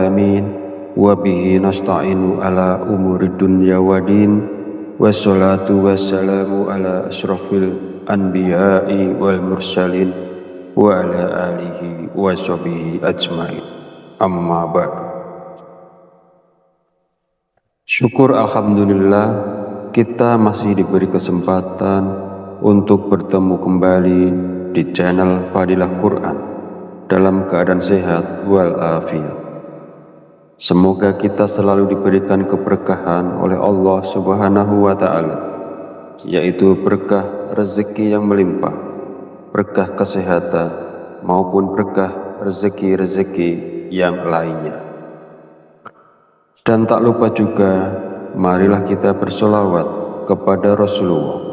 alamin. Wa bihi nasta'inu ala umuri dunya wa din. Wassalatu wassalamu ala asrafil anbiya'i wal mursalin wa ala alihi wa sahbihi ajma'in. Amma ba'du. Syukur alhamdulillah, kita masih diberi kesempatan untuk bertemu kembali di channel Fadilah Quran dalam keadaan sehat walafiat. Semoga kita selalu diberikan keberkahan oleh Allah Subhanahu wa Ta'ala, yaitu berkah rezeki yang melimpah, berkah kesehatan, maupun berkah rezeki-rezeki yang lainnya. Dan tak lupa juga, marilah kita bersolawat kepada Rasulullah.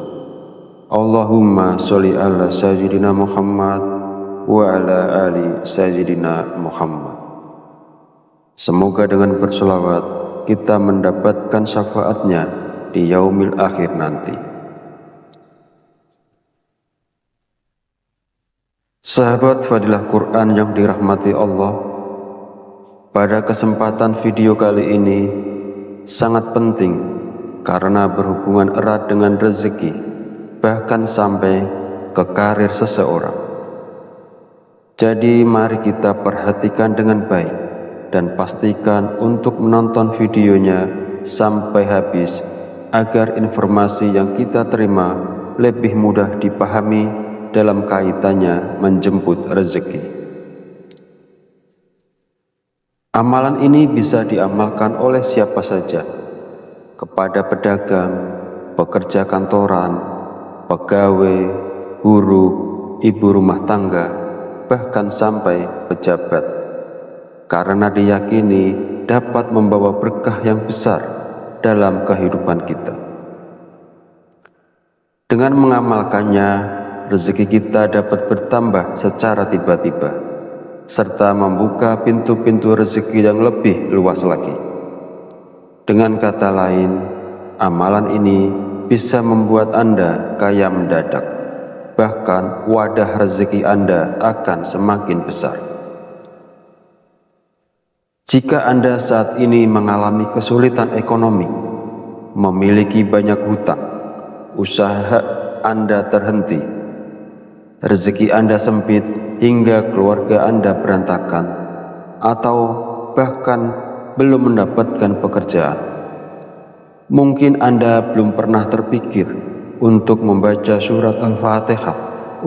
Allahumma sholli ala sayyidina Muhammad wa ala ali sayyidina Muhammad. Semoga dengan bersolawat kita mendapatkan syafaatnya di yaumil akhir nanti. Sahabat Fadilah Quran yang dirahmati Allah, pada kesempatan video kali ini sangat penting karena berhubungan erat dengan rezeki, bahkan sampai ke karir seseorang. Jadi mari kita perhatikan dengan baik dan pastikan untuk menonton videonya sampai habis agar informasi yang kita terima lebih mudah dipahami dalam kaitannya menjemput rezeki. Amalan ini bisa diamalkan oleh siapa saja, kepada pedagang, pekerja kantoran, pegawai, guru, ibu rumah tangga, bahkan sampai pejabat, karena diyakini dapat membawa berkah yang besar dalam kehidupan kita. Dengan mengamalkannya, rezeki kita dapat bertambah secara tiba-tiba, serta membuka pintu-pintu rezeki yang lebih luas lagi. Dengan kata lain, amalan ini bisa membuat Anda kaya mendadak, bahkan wadah rezeki Anda akan semakin besar. Jika Anda saat ini mengalami kesulitan ekonomi, memiliki banyak hutang, usaha Anda terhenti, rezeki Anda sempit hingga keluarga Anda berantakan, atau bahkan belum mendapatkan pekerjaan, mungkin Anda belum pernah terpikir untuk membaca surat Al-Fatihah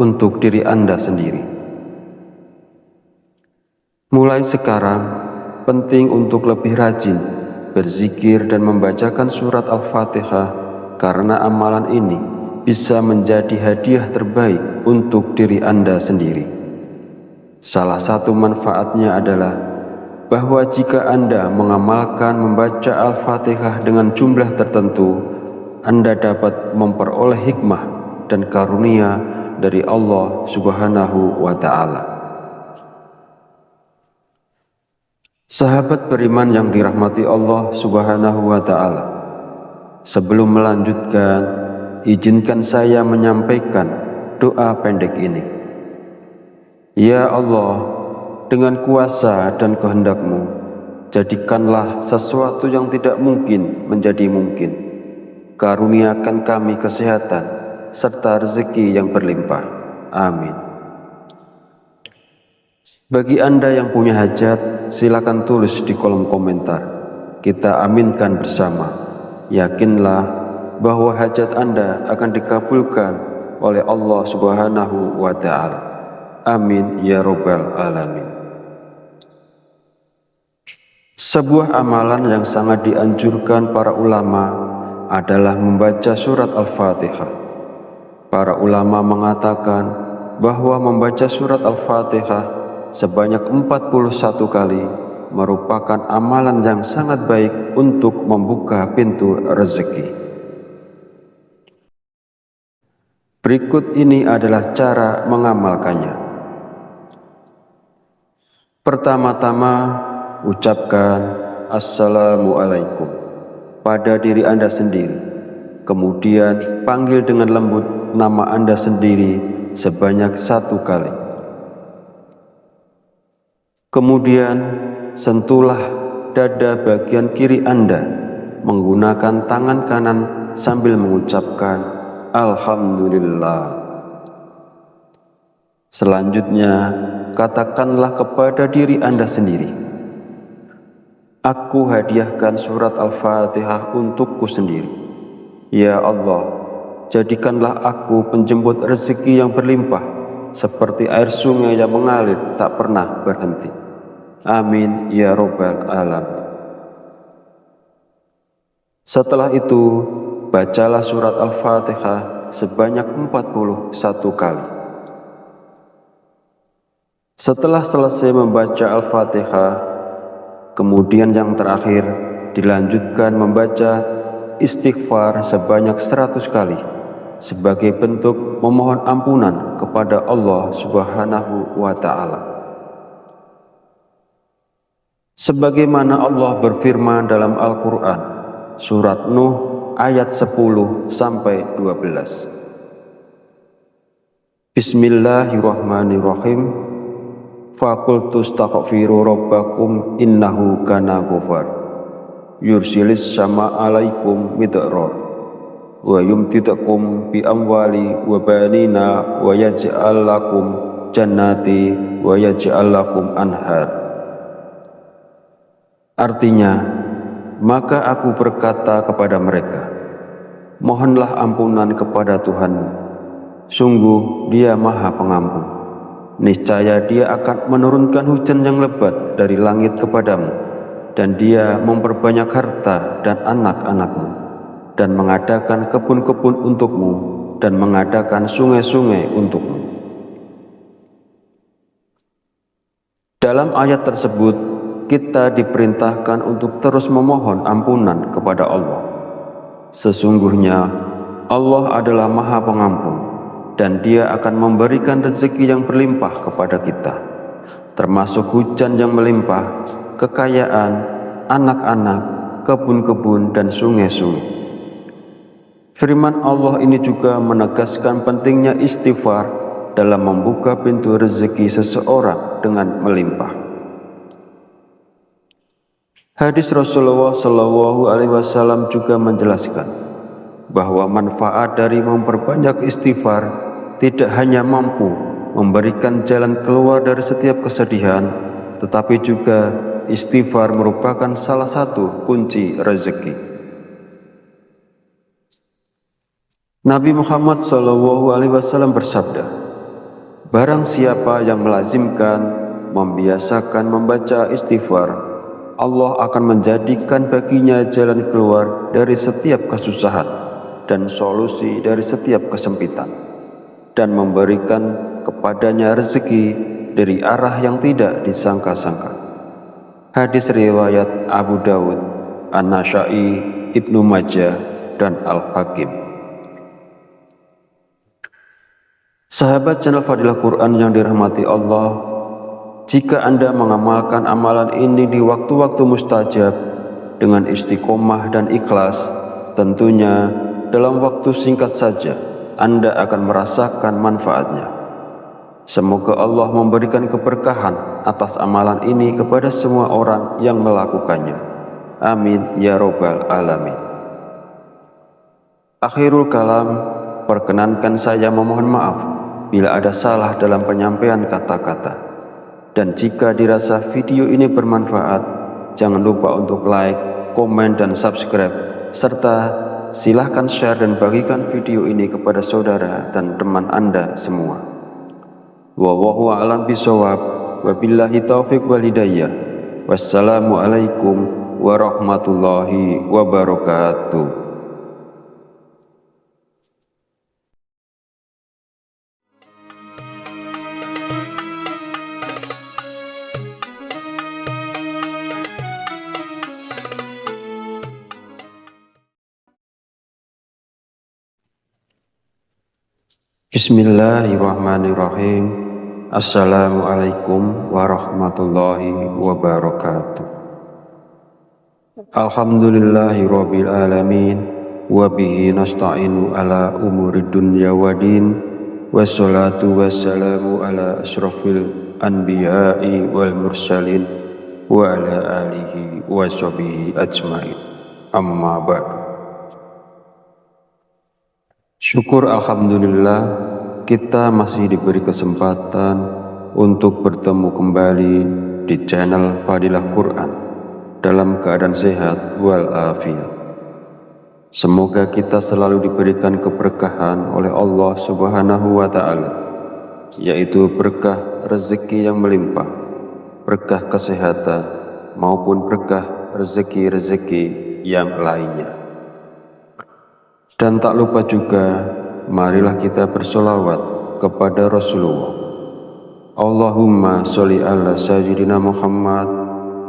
untuk diri Anda sendiri. Mulai sekarang, penting untuk lebih rajin berzikir dan membacakan surat Al-Fatihah, karena amalan ini bisa menjadi hadiah terbaik untuk diri Anda sendiri. Salah satu manfaatnya adalah bahwa jika Anda mengamalkan membaca Al-Fatihah dengan jumlah tertentu, Anda dapat memperoleh hikmah dan karunia dari Allah Subhanahu wa Ta'ala. Sahabat beriman yang dirahmati Allah Subhanahu wa Ta'ala, sebelum melanjutkan, izinkan saya menyampaikan doa pendek ini. Ya Allah, dengan kuasa dan kehendak-Mu, jadikanlah sesuatu yang tidak mungkin menjadi mungkin. Karuniakan kami kesehatan serta rezeki yang berlimpah. Amin. Bagi Anda yang punya hajat, silakan tulis di kolom komentar. Kita aminkan bersama. Yakinlah bahwa hajat Anda akan dikabulkan oleh Allah Subhanahu wa Ta'ala. Amin ya Rabbal Alamin. Sebuah amalan yang sangat dianjurkan para ulama adalah membaca surat Al-Fatihah. Para ulama mengatakan bahwa membaca surat Al-Fatihah sebanyak 41 kali merupakan amalan yang sangat baik untuk membuka pintu rezeki. Berikut ini adalah cara mengamalkannya. Pertama-tama, ucapkan Assalamualaikum pada diri Anda sendiri. Kemudian panggil dengan lembut nama Anda sendiri sebanyak 1 kali. Kemudian sentuhlah dada bagian kiri Anda menggunakan tangan kanan sambil mengucapkan Alhamdulillah. Selanjutnya, katakanlah kepada diri Anda sendiri, aku hadiahkan surat Al-Fatihah untukku sendiri. Ya Allah, jadikanlah aku penjemput rezeki yang berlimpah, seperti air sungai yang mengalir tak pernah berhenti. Amin ya Rabbal Alamin. Setelah itu, bacalah surat Al-Fatihah sebanyak 41 kali. Setelah selesai membaca Al-Fatihah, kemudian yang terakhir dilanjutkan membaca istighfar sebanyak 100 kali sebagai bentuk memohon ampunan kepada Allah Subhanahu wa Ta'ala. Sebagaimana Allah berfirman dalam Al-Quran, surat Nuh ayat 10-12. Bismillahirrahmanirrahim. Faqultu astaghfiru rabbakum innahu kana ghafar yursilis sama alaikum midrar wa yumtidakum bi amwali wa banina wa yaj'al lakum jannati wa yaj'al lakum anhar. Artinya, maka aku berkata kepada mereka, mohonlah ampunan kepada Tuhanmu, sungguh Dia Maha Pengampun. Niscaya Dia akan menurunkan hujan yang lebat dari langit kepadamu, dan Dia memperbanyak harta dan anak-anakmu, dan mengadakan kebun-kebun untukmu, dan mengadakan sungai-sungai untukmu. Dalam ayat tersebut, kita diperintahkan untuk terus memohon ampunan kepada Allah. Sesungguhnya Allah adalah Maha Pengampun, dan Dia akan memberikan rezeki yang berlimpah kepada kita, termasuk hujan yang melimpah, kekayaan, anak-anak, kebun-kebun, dan sungai-sungai. Firman Allah ini juga menegaskan pentingnya istighfar dalam membuka pintu rezeki seseorang dengan melimpah. Hadis Rasulullah SAW juga menjelaskan bahwa manfaat dari memperbanyak istighfar tidak hanya mampu memberikan jalan keluar dari setiap kesedihan, tetapi juga istighfar merupakan salah satu kunci rezeki. Nabi Muhammad SAW bersabda, barang siapa yang melazimkan, membiasakan membaca istighfar, Allah akan menjadikan baginya jalan keluar dari setiap kesusahan dan solusi dari setiap kesempitan, dan memberikan kepadanya rezeki dari arah yang tidak disangka-sangka. Hadis riwayat Abu Dawud, An-Nasa'i, Ibnu Majah, dan Al-Hakim. Sahabat channel Fadilah Quran yang dirahmati Allah, jika Anda mengamalkan amalan ini di waktu-waktu mustajab dengan istiqomah dan ikhlas, tentunya dalam waktu singkat saja Anda akan merasakan manfaatnya. Semoga Allah memberikan keberkahan atas amalan ini kepada semua orang yang melakukannya. Amin ya Rabbal Alamin. Akhirul kalam, perkenankan saya memohon maaf bila ada salah dalam penyampaian kata-kata. Dan jika dirasa video ini bermanfaat, jangan lupa untuk like, komen, dan subscribe, serta silahkan share dan bagikan video ini kepada saudara dan teman Anda semua. Wallahu a'lam bishawab, wabillahi taufiq wal hidayah. Wassalamualaikum warahmatullahi wabarakatuh. Bismillahirrahmanirrahim. Assalamualaikum warahmatullahi wabarakatuh. Alhamdulillahi rabbil alamin, wa bihi nasta'inu ala umuri dunya wa din, wassalatu wassalamu ala asrafil anbiya'i wal mursalin, wa ala alihi wa sahbihi ajmain. Amma ba'du. Syukur alhamdulillah kita masih diberi kesempatan untuk bertemu kembali di channel Fadilah Quran dalam keadaan sehat walafiat. Semoga kita selalu diberikan keberkahan oleh Allah Subhanahu wa Ta'ala, yaitu berkah rezeki yang melimpah, berkah kesehatan, maupun berkah rezeki-rezeki yang lainnya. Dan tak lupa juga, marilah kita bersolawat kepada Rasulullah. Allahumma sholli ala sayyidina Muhammad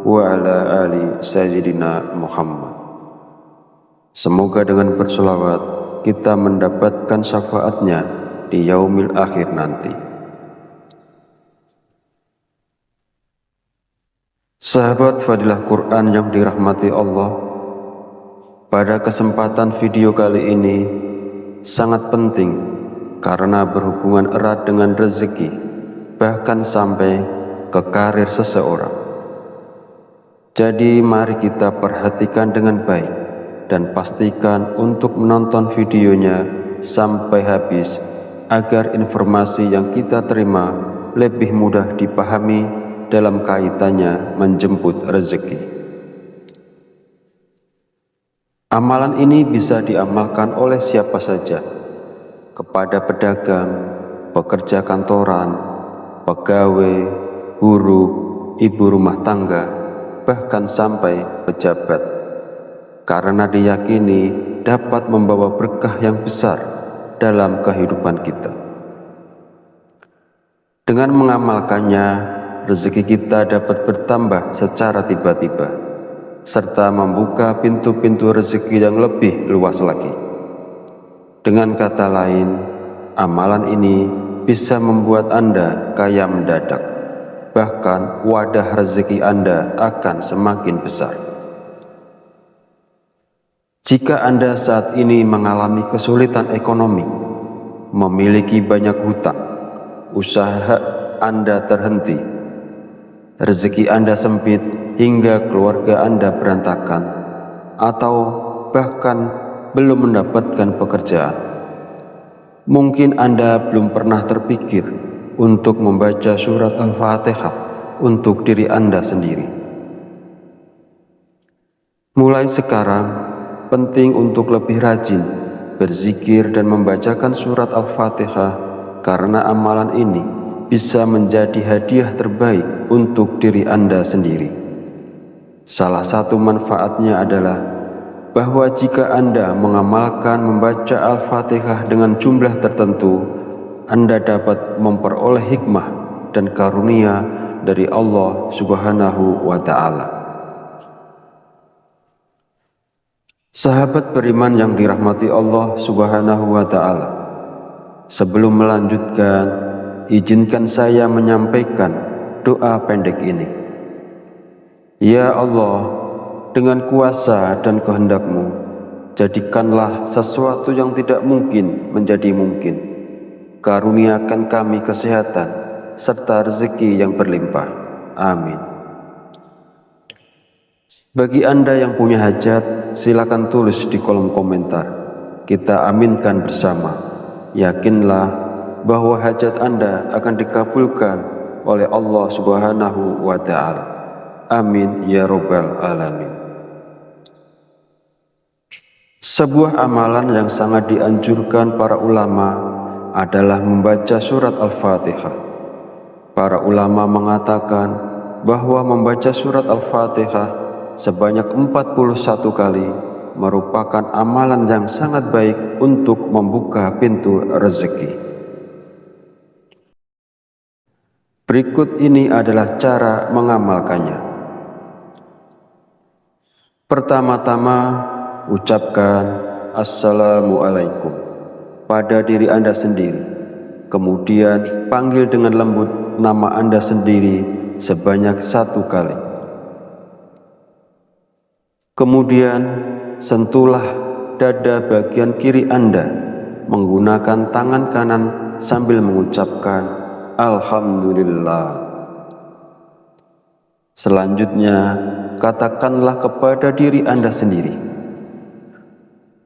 wa ala ali sayyidina Muhammad. Semoga dengan bersolawat kita mendapatkan syafaatnya di yaumil akhir nanti. Sahabat Fadilah Quran yang dirahmati Allah, pada kesempatan video kali ini sangat penting karena berhubungan erat dengan rezeki, bahkan sampai ke karir seseorang. Jadi mari kita perhatikan dengan baik dan pastikan untuk menonton videonya sampai habis agar informasi yang kita terima lebih mudah dipahami dalam kaitannya menjemput rezeki. Amalan ini bisa diamalkan oleh siapa saja, kepada pedagang, pekerja kantoran, pegawai, buruh, ibu rumah tangga, bahkan sampai pejabat, karena diyakini dapat membawa berkah yang besar dalam kehidupan kita. Dengan mengamalkannya, rezeki kita dapat bertambah secara tiba-tiba, serta membuka pintu-pintu rezeki yang lebih luas lagi. Dengan kata lain, amalan ini bisa membuat Anda kaya mendadak, bahkan wadah rezeki Anda akan semakin besar. Jika Anda saat ini mengalami kesulitan ekonomi, memiliki banyak hutang, usaha Anda terhenti, rezeki Anda sempit hingga keluarga Anda berantakan, atau bahkan belum mendapatkan pekerjaan, mungkin Anda belum pernah terpikir untuk membaca surat Al-Fatihah untuk diri Anda sendiri. Mulai sekarang, penting untuk lebih rajin berzikir dan membacakan surat Al-Fatihah, karena amalan ini bisa menjadi hadiah terbaik untuk diri Anda sendiri. Salah satu manfaatnya adalah bahwa jika Anda mengamalkan membaca Al-Fatihah dengan jumlah tertentu, Anda dapat memperoleh hikmah dan karunia dari Allah Subhanahu wa Ta'ala. Sahabat beriman yang dirahmati Allah Subhanahu wa Ta'ala, sebelum melanjutkan, izinkan saya menyampaikan doa pendek ini. Ya Allah, dengan kuasa dan kehendak-Mu, jadikanlah sesuatu yang tidak mungkin menjadi mungkin. Karuniakan kami kesehatan serta rezeki yang berlimpah. Amin. Bagi Anda yang punya hajat, silakan tulis di kolom komentar. Kita aminkan bersama. Yakinlah bahwa hajat Anda akan dikabulkan oleh Allah Subhanahu wa Ta'ala. Amin ya Rabbal Alamin. Sebuah amalan yang sangat dianjurkan para ulama adalah membaca surat Al-Fatihah. Para ulama mengatakan bahwa membaca surat Al-Fatihah sebanyak 41 kali merupakan amalan yang sangat baik untuk membuka pintu rezeki. Berikut ini adalah cara mengamalkannya. Pertama-tama, ucapkan Assalamualaikum pada diri Anda sendiri. Kemudian panggil dengan lembut nama Anda sendiri sebanyak 1 kali. Kemudian sentuhlah dada bagian kiri Anda menggunakan tangan kanan sambil mengucapkan Alhamdulillah. Selanjutnya, katakanlah kepada diri Anda sendiri,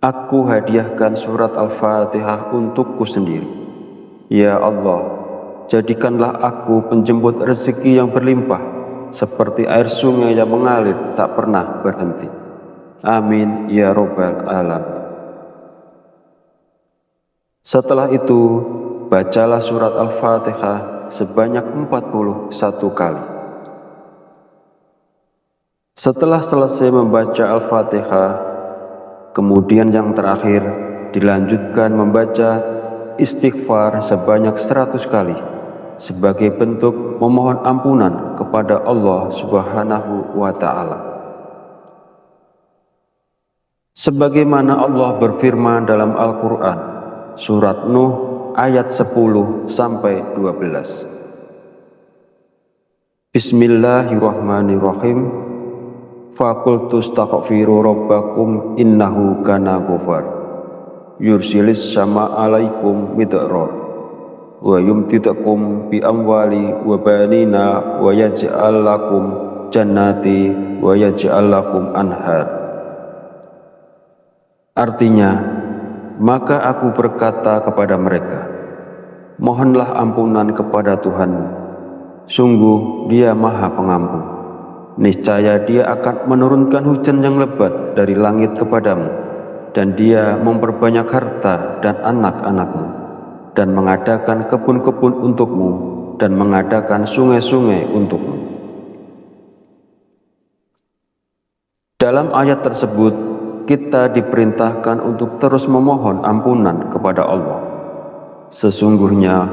aku hadiahkan surat Al-Fatihah untukku sendiri. Ya Allah, jadikanlah aku penjemput rezeki yang berlimpah, seperti air sungai yang mengalir tak pernah berhenti. Amin ya Rabbal Alamin. Setelah itu, bacalah surat Al-Fatihah sebanyak 41 kali. Setelah selesai membaca Al-Fatihah, kemudian yang terakhir dilanjutkan membaca istighfar sebanyak 100 kali sebagai bentuk memohon ampunan kepada Allah Subhanahu wa Ta'ala. Sebagaimana Allah berfirman dalam Al-Quran, surat Nuh ayat 10-12. Bismillahirrahmanirrahim. Faqultu astaghfiru rabbakum innahu kana ghafar. Yursilis sama alaikum midrar wa yumtidakum bi amwali wa banina wa yaj'al lakum jannati wa yaj'al lakum anhar. Artinya, maka aku berkata kepada mereka, mohonlah ampunan kepada Tuhanmu, sungguh Dia Maha Pengampun. Niscaya Dia akan menurunkan hujan yang lebat dari langit kepadamu, dan Dia memperbanyak harta dan anak-anakmu, dan mengadakan kebun-kebun untukmu, dan mengadakan sungai-sungai untukmu. Dalam ayat tersebut, kita diperintahkan untuk terus memohon ampunan kepada Allah. Sesungguhnya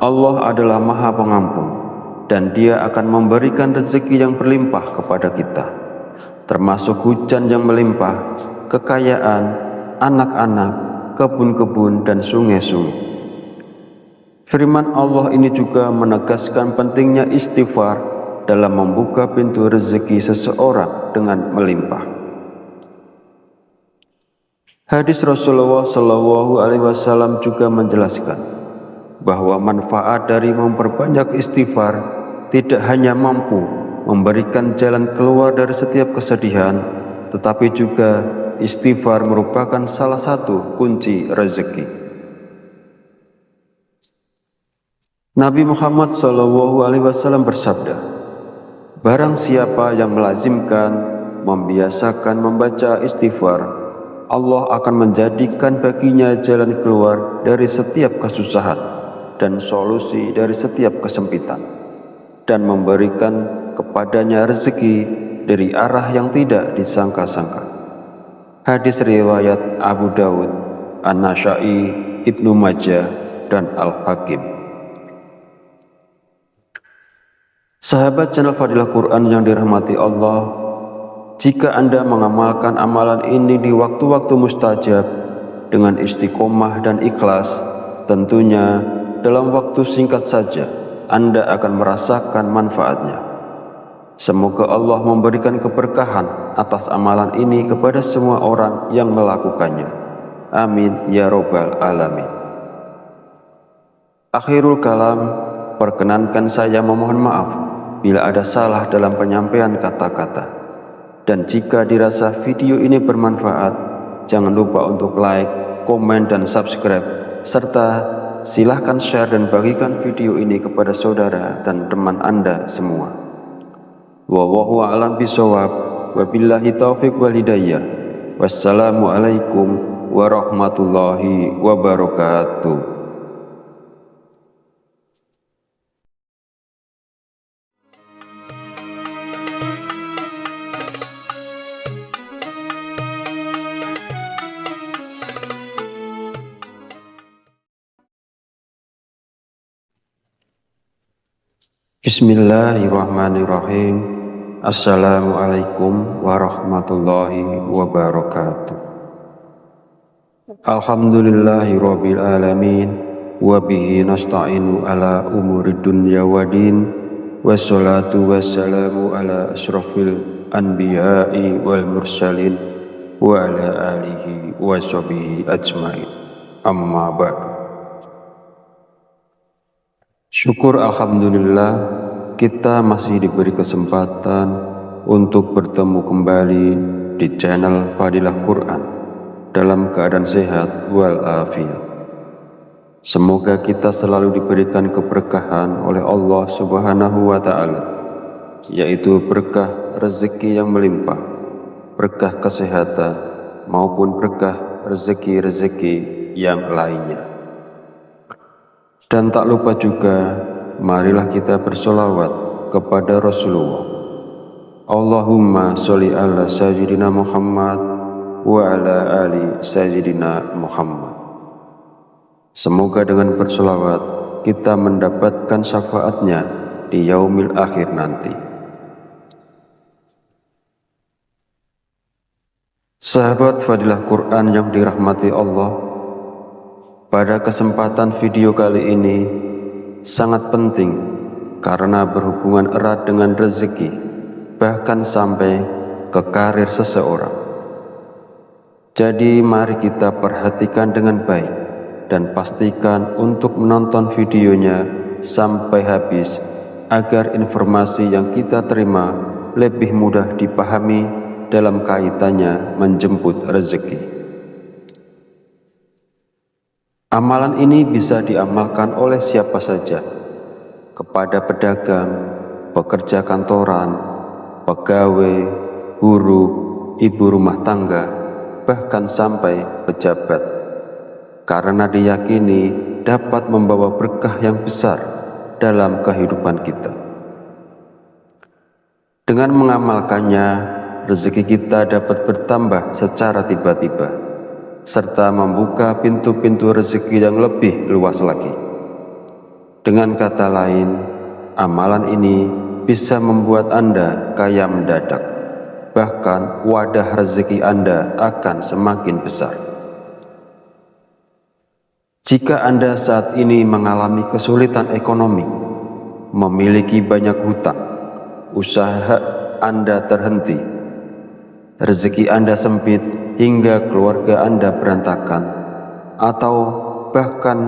Allah adalah Maha Pengampun, dan Dia akan memberikan rezeki yang berlimpah kepada kita, termasuk hujan yang melimpah, kekayaan, anak-anak, kebun-kebun, dan sungai-sungai. Firman Allah ini juga menegaskan pentingnya istighfar dalam membuka pintu rezeki seseorang dengan melimpah. Hadis Rasulullah SAW juga menjelaskan bahwa manfaat dari memperbanyak istighfar tidak hanya mampu memberikan jalan keluar dari setiap kesedihan, tetapi juga istighfar merupakan salah satu kunci rezeki. Nabi Muhammad SAW bersabda, barang siapa yang melazimkan, membiasakan membaca istighfar, Allah akan menjadikan baginya jalan keluar dari setiap kesusahan dan solusi dari setiap kesempitan, dan memberikan kepadanya rezeki dari arah yang tidak disangka-sangka. Hadis riwayat Abu Dawud, An-Nasa'i, Ibnu Majah, dan Al-Hakim. Sahabat channel Fadilah Quran yang dirahmati Allah, jika Anda mengamalkan amalan ini di waktu-waktu mustajab dengan istiqomah dan ikhlas, tentunya dalam waktu singkat saja Anda akan merasakan manfaatnya. Semoga Allah memberikan keberkahan atas amalan ini kepada semua orang yang melakukannya. Amin ya Rabbal Alamin. Akhirul kalam, perkenankan saya memohon maaf bila ada salah dalam penyampaian kata-kata. Dan jika dirasa video ini bermanfaat, jangan lupa untuk like, komen, dan subscribe, serta silahkan share dan bagikan video ini kepada saudara dan teman Anda semua. Wallahu a'lam bishawab, wabillahi taufiq wal hidayah. Wassalamualaikum warahmatullahi wabarakatuh. Bismillahirrahmanirrahim. Assalamualaikum warahmatullahi wabarakatuh. Alhamdulillahi rabbil alamin, wabihi nasta'inu ala umuri dunya wadin, wassalatu wassalamu ala asrafil anbiya'i wal mursalin, wa ala alihi wa sahbihi ajmain. Amma ba'du. Syukur alhamdulillah kita masih diberi kesempatan untuk bertemu kembali di channel Fadilah Quran dalam keadaan sehat walafiat. Semoga kita selalu diberikan keberkahan oleh Allah Subhanahu wa Ta'ala, yaitu berkah rezeki yang melimpah, berkah kesehatan, maupun berkah rezeki-rezeki yang lainnya. Dan tak lupa juga, marilah kita bersolawat kepada Rasulullah. Allahumma sholli ala sayyidina Muhammad wa ala ali sayyidina Muhammad. Semoga dengan bersolawat kita mendapatkan syafaatnya di yaumil akhir nanti. Sahabat Fadilah Quran yang dirahmati Allah, pada kesempatan video kali ini sangat penting karena berhubungan erat dengan rezeki, bahkan sampai ke karir seseorang. Jadi mari kita perhatikan dengan baik dan pastikan untuk menonton videonya sampai habis agar informasi yang kita terima lebih mudah dipahami dalam kaitannya menjemput rezeki. Amalan ini bisa diamalkan oleh siapa saja, kepada pedagang, pekerja kantoran, pegawai, guru, ibu rumah tangga, bahkan sampai pejabat, karena diyakini dapat membawa berkah yang besar dalam kehidupan kita. Dengan mengamalkannya, rezeki kita dapat bertambah secara tiba-tiba, serta membuka pintu-pintu rezeki yang lebih luas lagi. Dengan kata lain, amalan ini bisa membuat Anda kaya mendadak, bahkan wadah rezeki Anda akan semakin besar. Jika Anda saat ini mengalami kesulitan ekonomi, memiliki banyak hutang, usaha Anda terhenti, rezeki Anda sempit hingga keluarga Anda berantakan, atau bahkan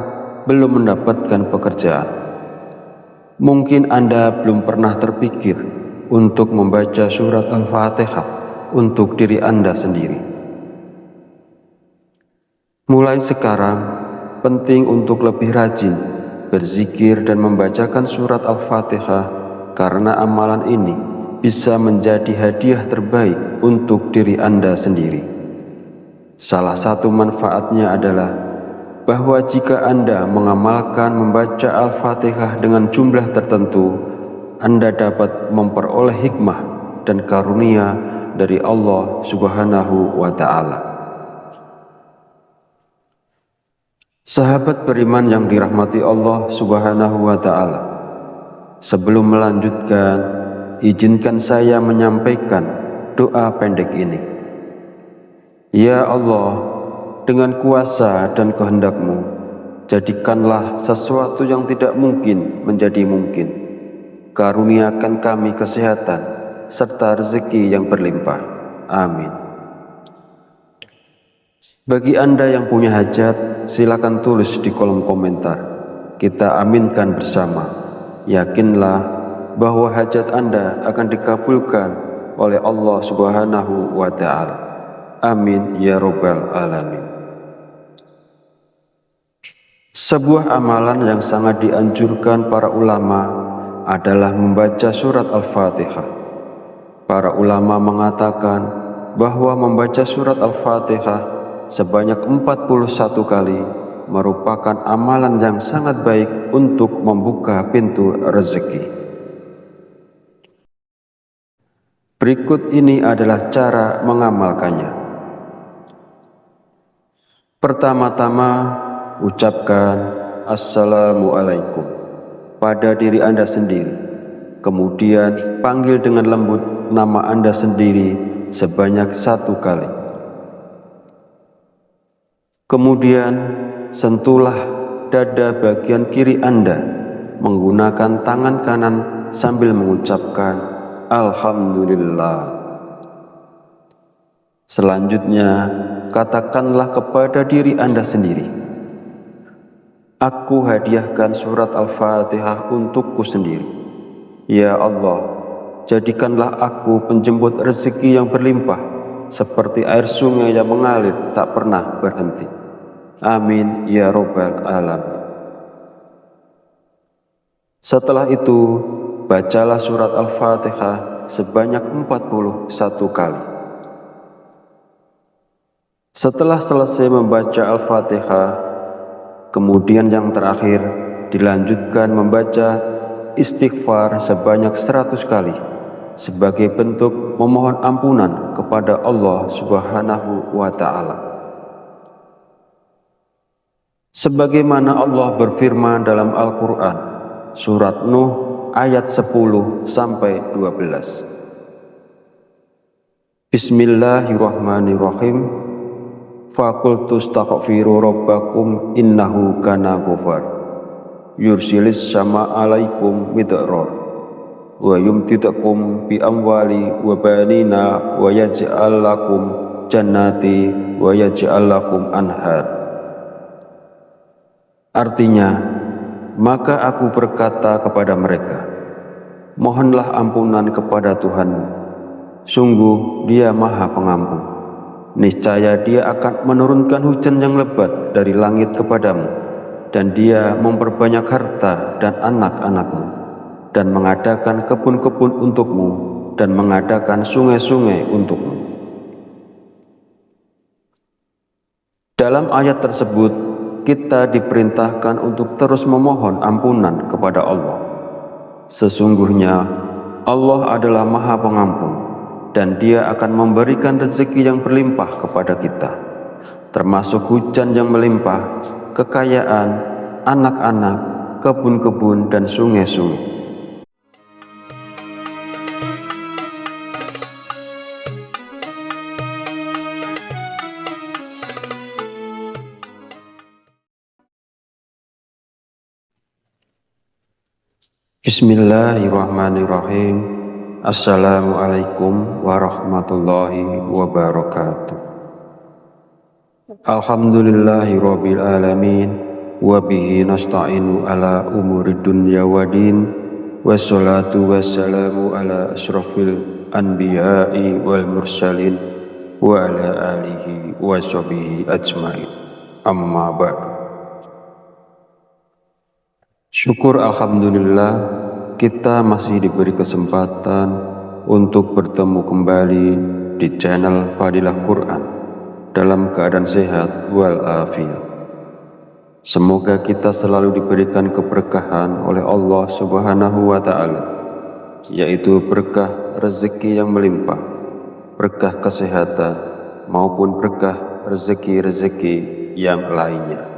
belum mendapatkan pekerjaan, mungkin Anda belum pernah terpikir untuk membaca surat Al-Fatihah untuk diri Anda sendiri. Mulai sekarang, penting untuk lebih rajin berzikir dan membacakan surat Al-Fatihah, karena amalan ini bisa menjadi hadiah terbaik untuk diri Anda sendiri. Salah satu manfaatnya adalah bahwa jika Anda mengamalkan membaca Al-Fatihah dengan jumlah tertentu, Anda dapat memperoleh hikmah dan karunia dari Allah Subhanahu wa Ta'ala. Sahabat beriman yang dirahmati Allah Subhanahu wa Ta'ala, sebelum melanjutkan, izinkan saya menyampaikan doa pendek ini. Ya Allah, dengan kuasa dan kehendak-Mu, jadikanlah sesuatu yang tidak mungkin menjadi mungkin. Karuniakan kami kesehatan serta rezeki yang berlimpah. Amin. Bagi Anda yang punya hajat, silakan tulis di kolom komentar. Kita aminkan bersama. Yakinlah bahwa hajat Anda akan dikabulkan oleh Allah Subhanahu wa Ta'ala. Amin ya Rabbal Alamin. Sebuah amalan yang sangat dianjurkan para ulama adalah membaca surat Al-Fatihah. Para ulama mengatakan bahwa membaca surat Al-Fatihah sebanyak 41 kali merupakan amalan yang sangat baik untuk membuka pintu rezeki. Berikut ini adalah cara mengamalkannya. Pertama-tama, ucapkan Assalamualaikum pada diri Anda sendiri. Kemudian panggil dengan lembut nama Anda sendiri sebanyak 1 kali. Kemudian sentuhlah dada bagian kiri Anda menggunakan tangan kanan sambil mengucapkan Alhamdulillah. Selanjutnya, katakanlah kepada diri Anda sendiri, aku hadiahkan surat Al-Fatihah untukku sendiri. Ya Allah, jadikanlah aku penjemput rezeki yang berlimpah, seperti air sungai yang mengalir tak pernah berhenti. Amin ya Rabbal Alamin. Setelah itu, bacalah surat Al-Fatihah sebanyak 41 kali. Setelah selesai membaca Al-Fatihah, kemudian yang terakhir dilanjutkan membaca istighfar sebanyak 100 kali sebagai bentuk memohon ampunan kepada Allah Subhanahu wa Ta'ala. Sebagaimana Allah berfirman dalam Al-Quran, surat Nuh ayat 10-12. Bismillahirrahmanirrahim. Faqultu astaghfiru rabbakum innahu kana ghafar yursilis sama alaikum midrar wa yumtidakum bi amwali wa banina wa yaj'al lakum jannati wa yaj'al lakum anhar. Artinya, maka aku berkata kepada mereka, mohonlah ampunan kepada Tuhanmu, sungguh Dia Maha Pengampun. Niscaya Dia akan menurunkan hujan yang lebat dari langit kepadamu, dan Dia memperbanyak harta dan anak-anakmu, dan mengadakan kebun-kebun untukmu, dan mengadakan sungai-sungai untukmu. Dalam ayat tersebut, kita diperintahkan untuk terus memohon ampunan kepada Allah. Sesungguhnya Allah adalah Maha Pengampun, dan Dia akan memberikan rezeki yang berlimpah kepada kita, termasuk hujan yang melimpah, kekayaan, anak-anak, kebun-kebun, dan sungai-sungai. Bismillahirrahmanirrahim. Assalamualaikum warahmatullahi wabarakatuh. Alhamdulillahirabbil alamin wa bihi nasta'inu ala umurid dunya waddin wassalatu wassalamu ala asrofil anbiya'i wal mursalin wa ala alihi wa sahbihi ajmain. Amma ba'du. Syukur alhamdulillah, kita masih diberi kesempatan untuk bertemu kembali di channel Fadilah Quran dalam keadaan sehat walafiat. Semoga kita selalu diberikan keberkahan oleh Allah Subhanahu wa Ta'ala, yaitu berkah rezeki yang melimpah, berkah kesehatan, maupun berkah rezeki-rezeki yang lainnya.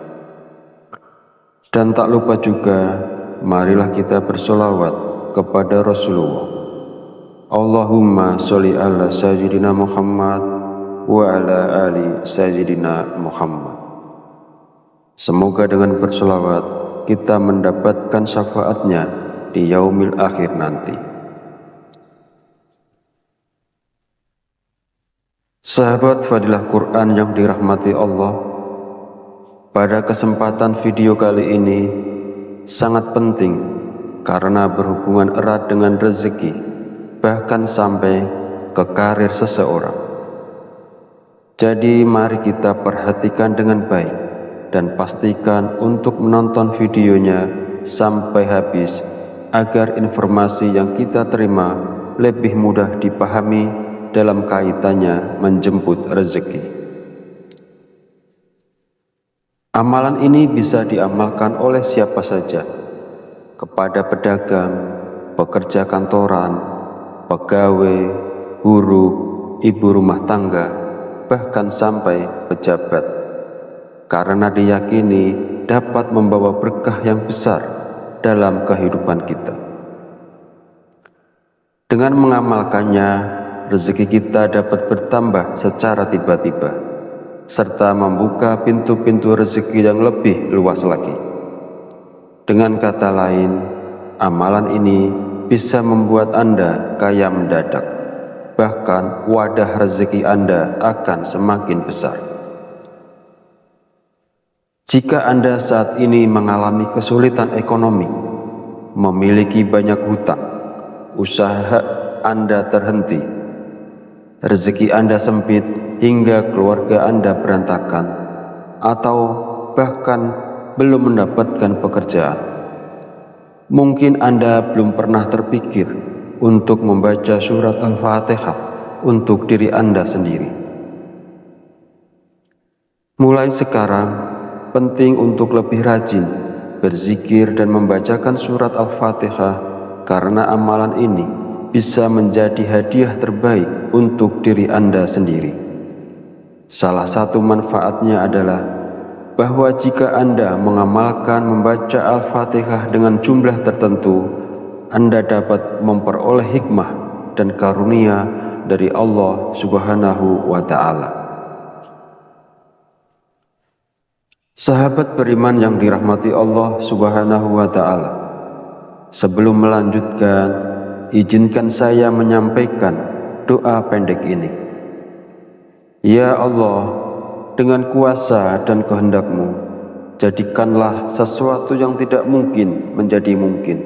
Dan tak lupa juga, marilah kita bersolawat kepada Rasulullah. Allahumma sholli ala sayyidina Muhammad wa ala ali sayyidina Muhammad. Semoga dengan bersolawat kita mendapatkan syafaatnya di yaumil akhir nanti. Sahabat Fadilah Quran yang dirahmati Allah, pada kesempatan video kali ini sangat penting karena berhubungan erat dengan rezeki, bahkan sampai ke karir seseorang. Jadi mari kita perhatikan dengan baik dan pastikan untuk menonton videonya sampai habis agar informasi yang kita terima lebih mudah dipahami dalam kaitannya menjemput rezeki. Amalan ini bisa diamalkan oleh siapa saja, kepada pedagang, pekerja kantoran, pegawai, guru, ibu rumah tangga, bahkan sampai pejabat, karena diyakini dapat membawa berkah yang besar dalam kehidupan kita. Dengan mengamalkannya, rezeki kita dapat bertambah secara tiba-tiba, serta membuka pintu-pintu rezeki yang lebih luas lagi. Dengan kata lain, amalan ini bisa membuat Anda kaya mendadak, bahkan wadah rezeki Anda akan semakin besar. Jika Anda saat ini mengalami kesulitan ekonomi, memiliki banyak hutang, usaha Anda terhenti, rezeki Anda sempit hingga keluarga Anda berantakan, atau bahkan belum mendapatkan pekerjaan. Mungkin Anda belum pernah terpikir untuk membaca surat Al-Fatihah untuk diri Anda sendiri. Mulai sekarang, penting untuk lebih rajin berzikir dan membacakan surat Al-Fatihah, karena amalan ini bisa menjadi hadiah terbaik untuk diri Anda sendiri. Salah satu manfaatnya adalah bahwa jika Anda mengamalkan membaca Al-Fatihah dengan jumlah tertentu, Anda dapat memperoleh hikmah dan karunia dari Allah Subhanahu wa Ta'ala. Sahabat beriman yang dirahmati Allah Subhanahu wa Ta'ala, sebelum melanjutkan, izinkan saya menyampaikan doa pendek ini. Ya Allah, dengan kuasa dan kehendak-Mu, jadikanlah sesuatu yang tidak mungkin menjadi mungkin.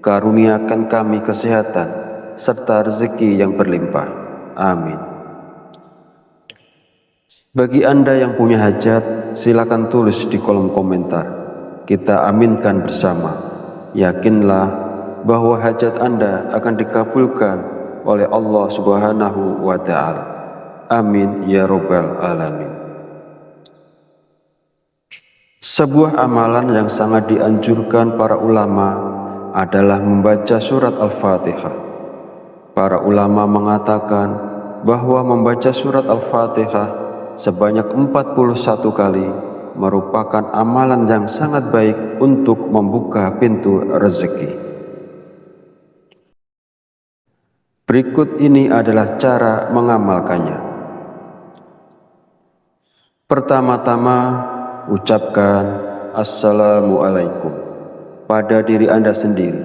Karuniakan kami kesehatan serta rezeki yang berlimpah. Amin. Bagi Anda yang punya hajat, silakan tulis di kolom komentar. Kita aminkan bersama. Yakinlah bahwa hajat Anda akan dikabulkan oleh Allah Subhanahu wa Ta'ala. Amin ya Rabbal Alamin. Sebuah amalan yang sangat dianjurkan para ulama adalah membaca surat Al-Fatihah. Para ulama mengatakan bahwa membaca surat Al-Fatihah sebanyak 41 kali merupakan amalan yang sangat baik untuk membuka pintu rezeki. Berikut ini adalah cara mengamalkannya. Pertama-tama, ucapkan Assalamualaikum pada diri Anda sendiri.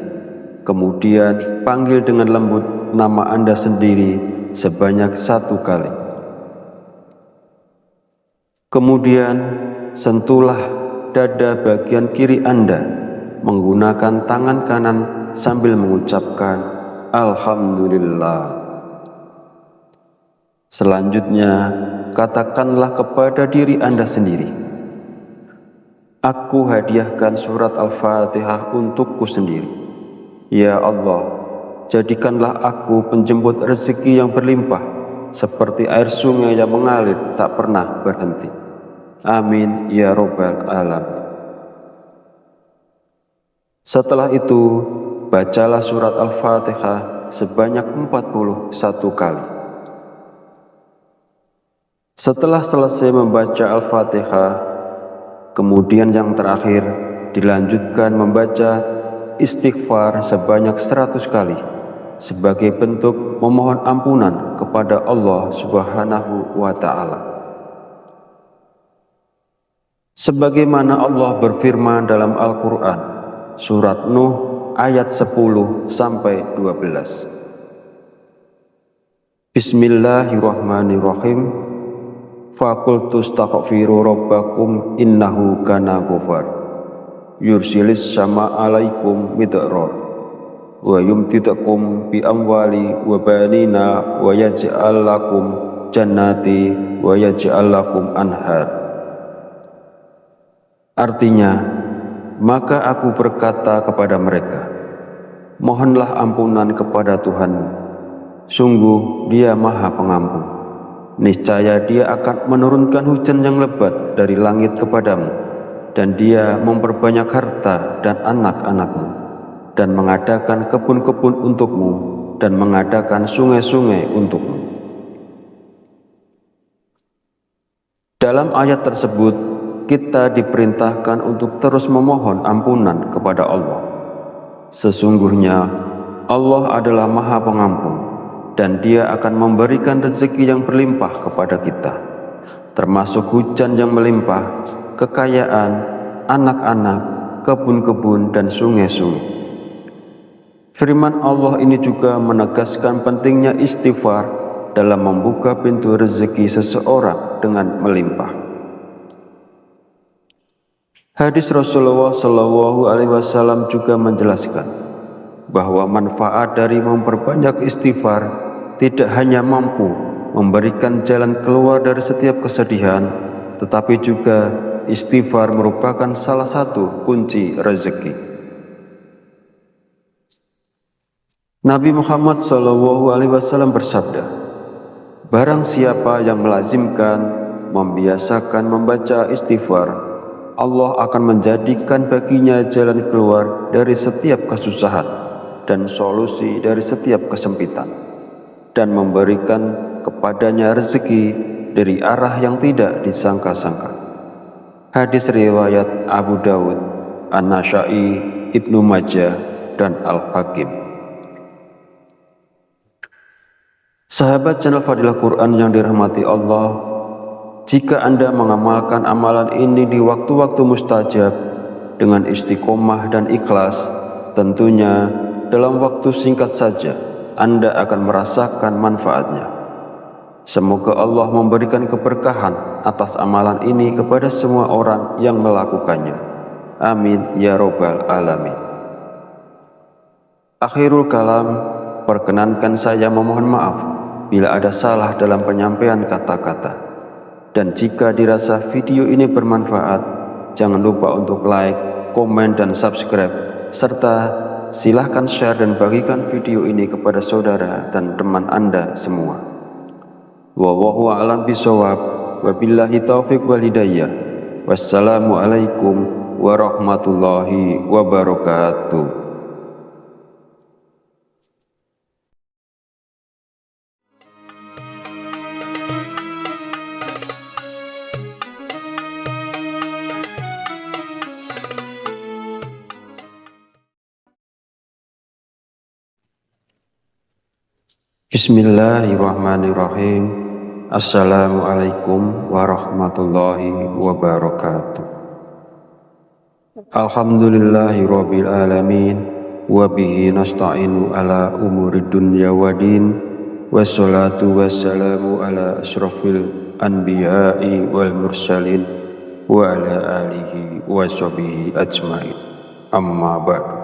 Kemudian panggil dengan lembut nama Anda sendiri sebanyak 1 kali. Kemudian sentuhlah dada bagian kiri Anda menggunakan tangan kanan sambil mengucapkan Alhamdulillah. Selanjutnya, katakanlah kepada diri Anda sendiri, aku hadiahkan surat Al-Fatihah untukku sendiri. Ya Allah, jadikanlah aku penjemput rezeki yang berlimpah, seperti air sungai yang mengalir tak pernah berhenti. Amin ya Rabbal Alamin. Setelah itu, bacalah surat Al-Fatihah sebanyak 41 kali. Setelah selesai membaca Al-Fatihah, kemudian yang terakhir dilanjutkan membaca istighfar sebanyak 100 kali sebagai bentuk memohon ampunan kepada Allah Subhanahu wa Ta'ala. Sebagaimana Allah berfirman dalam Al-Quran, surat Nuh ayat 10-12. Bismillahirrahmanirrahim. Faqultu astaghfiru rabbakum innahu kana ghafar. Yursilis sama alaikum midrar. Wa yumtidakum bi amwali wa banina wa yaj'al lakum jannati wa yaj'al lakum anhar. Artinya, maka aku berkata kepada mereka, mohonlah ampunan kepada Tuhanmu. Sungguh Dia Maha Pengampun. Niscaya Dia akan menurunkan hujan yang lebat dari langit kepadamu, dan Dia memperbanyak harta dan anak-anakmu, dan mengadakan kebun-kebun untukmu, dan mengadakan sungai-sungai untukmu. Dalam ayat tersebut, kita diperintahkan untuk terus memohon ampunan kepada Allah. Sesungguhnya Allah adalah Maha Pengampun, dan Dia akan memberikan rezeki yang berlimpah kepada kita, termasuk hujan yang melimpah, kekayaan, anak-anak, kebun-kebun, dan sungai-sungai. Firman Allah ini juga menegaskan pentingnya istighfar dalam membuka pintu rezeki seseorang dengan melimpah. Hadis Rasulullah SAW juga menjelaskan bahwa manfaat dari memperbanyak istighfar tidak hanya mampu memberikan jalan keluar dari setiap kesedihan, tetapi juga istighfar merupakan salah satu kunci rezeki. Nabi Muhammad SAW bersabda, "Barang siapa yang melazimkan, membiasakan membaca istighfar, Allah akan menjadikan baginya jalan keluar dari setiap kesusahan dan solusi dari setiap kesempitan, dan memberikan kepadanya rezeki dari arah yang tidak disangka-sangka." Hadis riwayat Abu Dawud, An-Nasa'i, Ibnu Majah, dan Al-Hakim. Sahabat channel Fadilah Quran yang dirahmati Allah, jika Anda mengamalkan amalan ini di waktu-waktu mustajab dengan istiqomah dan ikhlas, tentunya dalam waktu singkat saja Anda akan merasakan manfaatnya. Semoga Allah memberikan keberkahan atas amalan ini kepada semua orang yang melakukannya. Amin ya robbal alamin. Akhirul kalam, perkenankan saya memohon maaf bila ada salah dalam penyampaian kata-kata. Dan jika dirasa video ini bermanfaat, jangan lupa untuk like, komen, dan subscribe, serta silahkan share dan bagikan video ini kepada saudara dan teman Anda semua. Wallahu a'lam bishawab, wabillahi taufiq wal hidayah. Wassalamualaikum warahmatullahi wabarakatuh. Bismillahirrahmanirrahim. Assalamualaikum warahmatullahi wabarakatuh. Alhamdulillahi rabbil alamin, wabihi nasta'inu ala umuri dunya wadin, wassalatu wassalamu ala ashrafil anbiya'i wal mursalin, wa ala alihi wa sahbihi ajmain. Amma ba'du.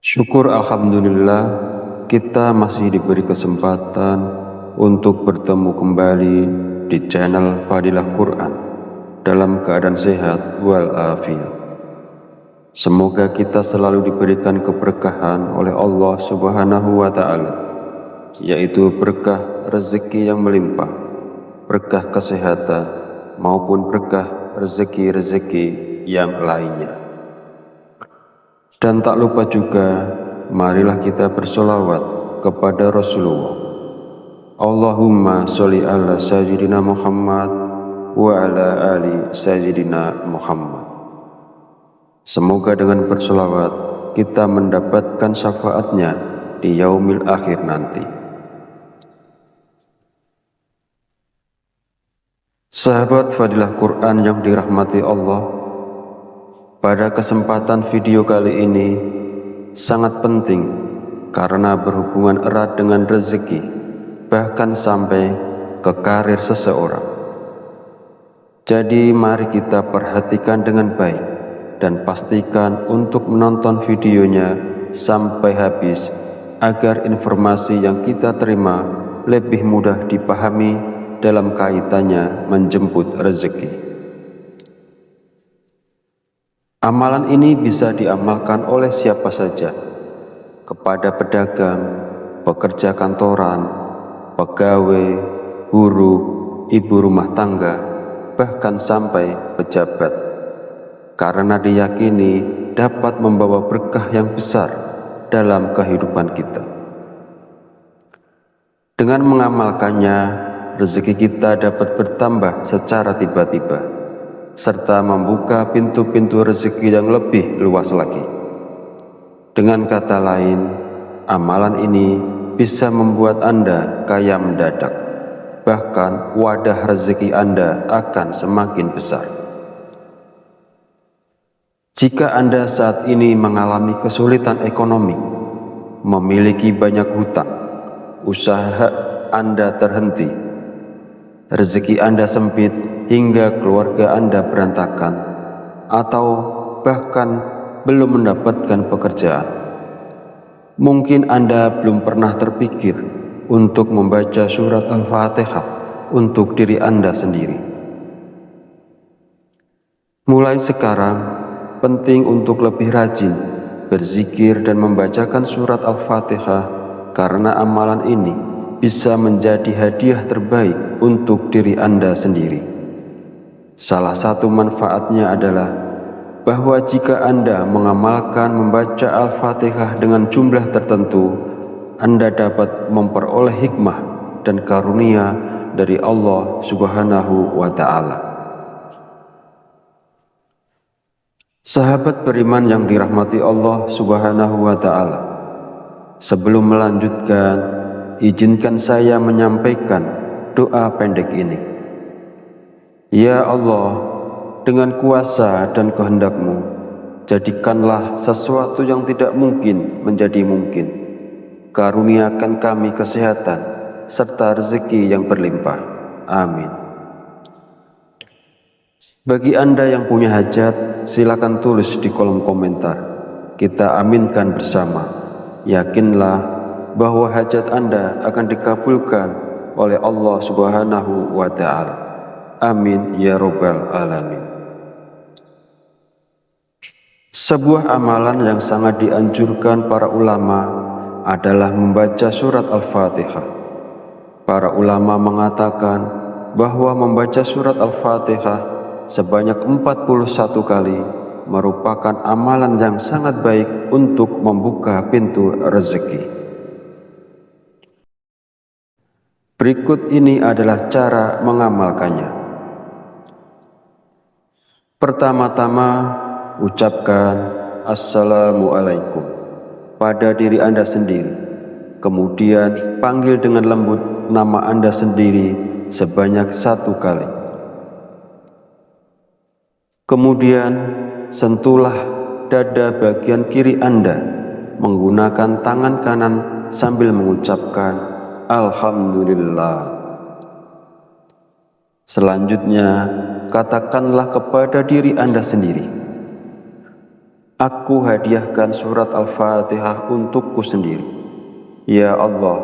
Syukur alhamdulillah, kita masih diberi kesempatan untuk bertemu kembali di channel Fadilah Quran dalam keadaan sehat walafiat. Semoga kita selalu diberikan keberkahan oleh Allah Subhanahu wa Ta'ala, yaitu berkah rezeki yang melimpah, berkah kesehatan, maupun berkah rezeki-rezeki yang lainnya. Dan tak lupa juga, marilah kita bersolawat kepada Rasulullah. Allahumma sholli ala sayyidina Muhammad wa ala ali sayyidina Muhammad. Semoga dengan bersolawat kita mendapatkan syafaatnya di yaumil akhir nanti. Sahabat Fadilah Quran yang dirahmati Allah, pada kesempatan video kali ini sangat penting karena berhubungan erat dengan rezeki, bahkan sampai ke karir seseorang. Jadi mari kita perhatikan dengan baik dan pastikan untuk menonton videonya sampai habis agar informasi yang kita terima lebih mudah dipahami dalam kaitannya menjemput rezeki. Amalan ini bisa diamalkan oleh siapa saja, kepada pedagang, pekerja kantoran, pegawai, guru, ibu rumah tangga, bahkan sampai pejabat, karena diyakini dapat membawa berkah yang besar dalam kehidupan kita. Dengan mengamalkannya, rezeki kita dapat bertambah secara tiba-tiba, serta membuka pintu-pintu rezeki yang lebih luas lagi. Dengan kata lain, amalan ini bisa membuat Anda kaya mendadak, bahkan wadah rezeki Anda akan semakin besar. Jika Anda saat ini mengalami kesulitan ekonomi, memiliki banyak hutang, usaha Anda terhenti, rezeki Anda sempit hingga keluarga Anda berantakan, atau bahkan belum mendapatkan pekerjaan. Mungkin Anda belum pernah terpikir untuk membaca surat Al-Fatihah untuk diri Anda sendiri. Mulai sekarang, penting untuk lebih rajin berzikir dan membacakan surat Al-Fatihah, karena amalan ini bisa menjadi hadiah terbaik untuk diri Anda sendiri. Salah satu manfaatnya adalah bahwa jika Anda mengamalkan membaca Al-Fatihah dengan jumlah tertentu, Anda dapat memperoleh hikmah dan karunia dari Allah Subhanahu wa Ta'ala. Sahabat beriman yang dirahmati Allah Subhanahu wa Ta'ala, sebelum melanjutkan, izinkan saya menyampaikan doa pendek ini. Ya Allah, dengan kuasa dan kehendak-Mu, jadikanlah sesuatu yang tidak mungkin menjadi mungkin. Karuniakan kami kesehatan serta rezeki yang berlimpah. Amin. Bagi Anda yang punya hajat, silakan tulis di kolom komentar. Kita aminkan bersama. Yakinlah bahwa hajat Anda akan dikabulkan oleh Allah Subhanahu wa Ta'ala. Amin ya Rabbal Alamin. Sebuah amalan yang sangat dianjurkan para ulama adalah membaca surat Al-Fatihah. Para ulama mengatakan bahwa membaca surat Al-Fatihah sebanyak 41 kali merupakan amalan yang sangat baik untuk membuka pintu rezeki. Berikut ini adalah cara mengamalkannya. Pertama-tama, ucapkan Assalamualaikum pada diri Anda sendiri. Kemudian panggil dengan lembut nama Anda sendiri sebanyak 1 kali. Kemudian sentuhlah dada bagian kiri Anda menggunakan tangan kanan sambil mengucapkan Alhamdulillah. Selanjutnya, katakanlah kepada diri Anda sendiri, aku hadiahkan surat Al-Fatihah untukku sendiri. Ya Allah,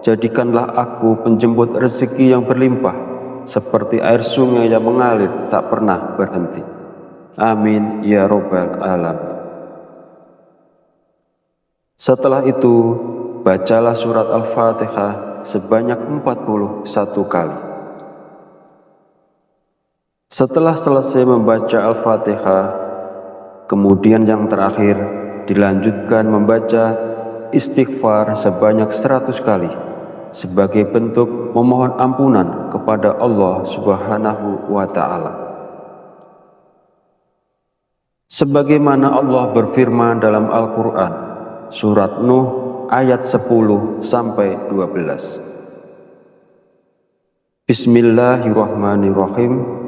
jadikanlah aku penjemput rezeki yang berlimpah, seperti air sungai yang mengalir tak pernah berhenti. Amin ya Rabbal Alamin. Setelah itu, bacalah surat Al-Fatihah sebanyak 41 kali. Setelah selesai membaca Al-Fatihah, kemudian yang terakhir dilanjutkan membaca istighfar sebanyak 100 kali sebagai bentuk memohon ampunan kepada Allah Subhanahu wa Ta'ala. Sebagaimana Allah berfirman dalam Al-Quran, surat Nuh ayat 10-12. Bismillahirrahmanirrahim.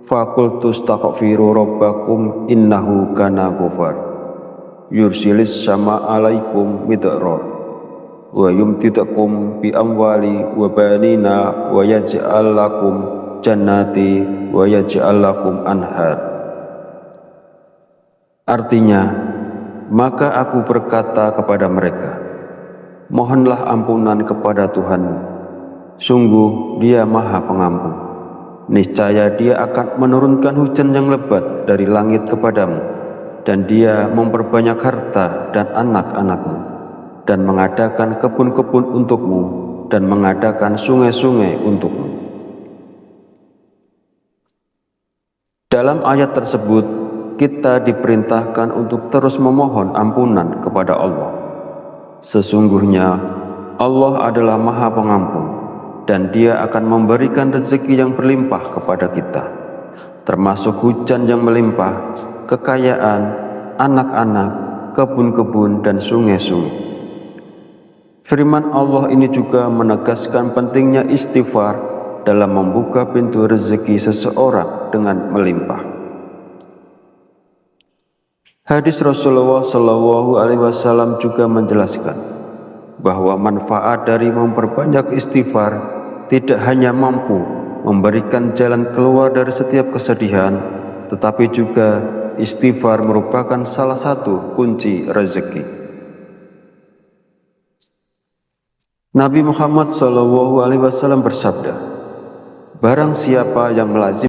Fakultu astaghfiru rabbakum innahu kana ghafar yursilis sama alaikum midrar wa yumtidakum bi amwali wa banina wa yaj'al lakum jannati wa yaj'al lakum anhar. Artinya, maka aku berkata kepada mereka, mohonlah ampunan kepada Tuhanmu, sungguh Dia Maha Pengampun. Niscaya Dia akan menurunkan hujan yang lebat dari langit kepadamu, dan Dia memperbanyak harta dan anak-anakmu, dan mengadakan kebun-kebun untukmu, dan mengadakan sungai-sungai untukmu. Dalam ayat tersebut, kita diperintahkan untuk terus memohon ampunan kepada Allah. Sesungguhnya Allah adalah Maha Pengampun, dan Dia akan memberikan rezeki yang berlimpah kepada kita, termasuk hujan yang melimpah, kekayaan, anak-anak, kebun-kebun, dan sungai-sungai. Firman Allah ini juga menegaskan pentingnya istighfar dalam membuka pintu rezeki seseorang dengan melimpah. Hadis Rasulullah SAW juga menjelaskan bahwa manfaat dari memperbanyak istighfar tidak hanya mampu memberikan jalan keluar dari setiap kesedihan, tetapi juga istighfar merupakan salah satu kunci rezeki. Nabi Muhammad SAW bersabda, barang siapa yang melazimkan